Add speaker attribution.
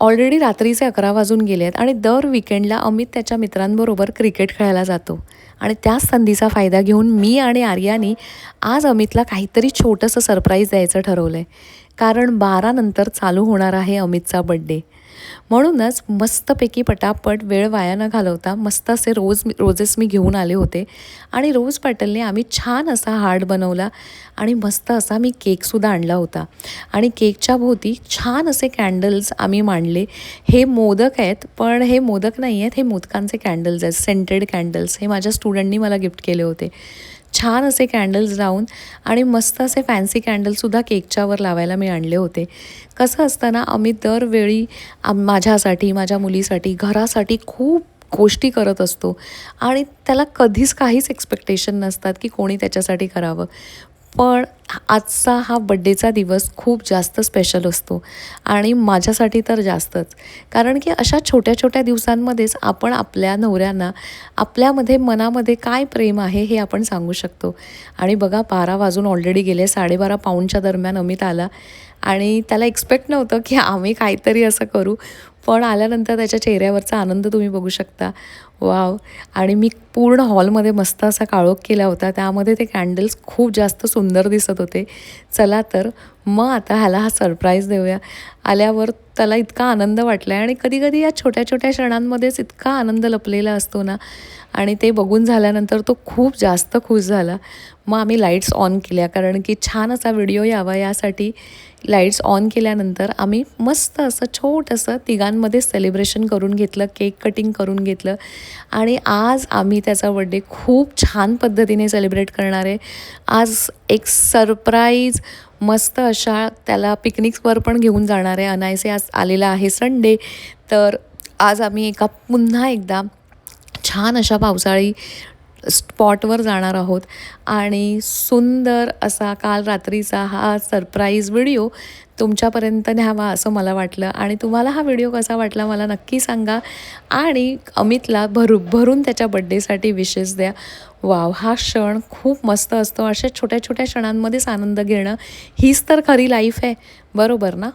Speaker 1: Already रात्रीचे 11 वाजून गेले आहेत आणि दर विकेंडला अमित त्याच्या मित्रांबरोबर क्रिकेट खेळायला जातो. आणि त्याच संधीचा फायदा घेऊन मी आणि आर्यानी आज अमितला काहीतरी छोटंसं सरप्राईज द्यायचं ठरवलं आहे. कारण 12 नंतर चालू होणार आहे अमितचा बड्डे. म्हणूनच मस्तपैकी पटापट वेळ वाया न घालवता मस्त असे रोजेस मी घेऊन आले होते आणि रोज पॅटलने आम्ही छान असा हार्ट बनवला आणि मस्त असा मी केकसुद्धा आणला होता. आणि केकच्या भोवती छान असे कॅन्डल्स आम्ही मांडले. हे मोदक आहेत, पण हे मोदक नाही आहेत, हे मोदकांचे कॅन्डल्स आहेत, सेंटेड कॅन्डल्स. हे माझ्या स्टुडंटनी मला गिफ्ट केले होते. छान असे कॅन्डल्स लावून आणि मस्त असे फॅन्सी कॅन्डल्ससुद्धा केकच्यावर लावायला मी आणले होते. कसं असतं ना, आम्ही दरवेळी माझ्यासाठी, माझ्या मुलीसाठी, घरासाठी खूप गोष्टी करत असतो आणि त्याला कधीच काहीच एक्सपेक्टेशन नसतात की कोणी त्याच्यासाठी करावं. पण आजचा हा बड्डेचा दिवस खूप जास्त स्पेशल असतो आणि माझ्यासाठी तर जास्तच. कारण की अशा छोट्या छोट्या दिवसांमध्येच आपण आपल्या नवऱ्यांना आपल्यामध्ये मनामध्ये काय प्रेम आहे हे आपण सांगू शकतो. आणि बघा 12 वाजून ऑलरेडी गेले, 12:30 पाऊणच्या दरम्यान अमित आला आणि त्याला एक्सपेक्ट नव्हतं की आम्ही काहीतरी असं करू. पण आल्यानंतर त्याच्या चेहऱ्यावरचा आनंद तुम्ही बघू शकता. वाव. आणि मी पूर्ण हॉलमध्ये मस्त असा काळोख केला होता, त्यामध्ये ते कॅन्डल्स खूप जास्त सुंदर दिसत होते. चला तर मग आता ह्याला हा सरप्राईज देऊया. आल्यावर त्याला इतका आनंद वाटला आहे आणि कधीकधी या छोट्या छोट्या क्षणांमध्येच इतका आनंद लपलेला असतो ना, आणि ते बघून झाल्यानंतर तो खूप जास्त खुश झाला. मग आम्ही लाईट्स ऑन केल्या, कारण की छान असा व्हिडिओ यावा यासाठी लाईट्स ऑन केल्यानंतर आम्ही मस्त असं छोटंसं तिघांमध्ये सेलिब्रेशन करून घेतलं, केक कटिंग करून घेतलं. आणि आज आम्ही त्याचा बड्डे खूप छान पद्धतीने सेलिब्रेट करणार आहे. आज एक सरप्राईज मस्त अशा त्याला पिकनिक्सवर पण घेऊन जाणार आहे. अनायसे आज आलेला आहे संडे, तर आज आम्ही पुन्हा एकदा छान अशा पावसाळी स्पॉटवर जाणार आहोत. आणि सुंदर असा काल रात्रीचा हा सरप्राईज व्हिडिओ तुमच्यापर्यंत न्यावा असं मला वाटलं. आणि तुम्हाला हा व्हिडिओ कसा वाटला मला नक्की सांगा आणि अमितला भरून त्याच्या बड्डेसाठी विशेस द्या. वाव, हा क्षण खूप मस्त असतो. अशा छोट्या छोट्या क्षणांमध्येच आनंद घेणं हीच तर खरी लाईफ आहे, बरोबर ना?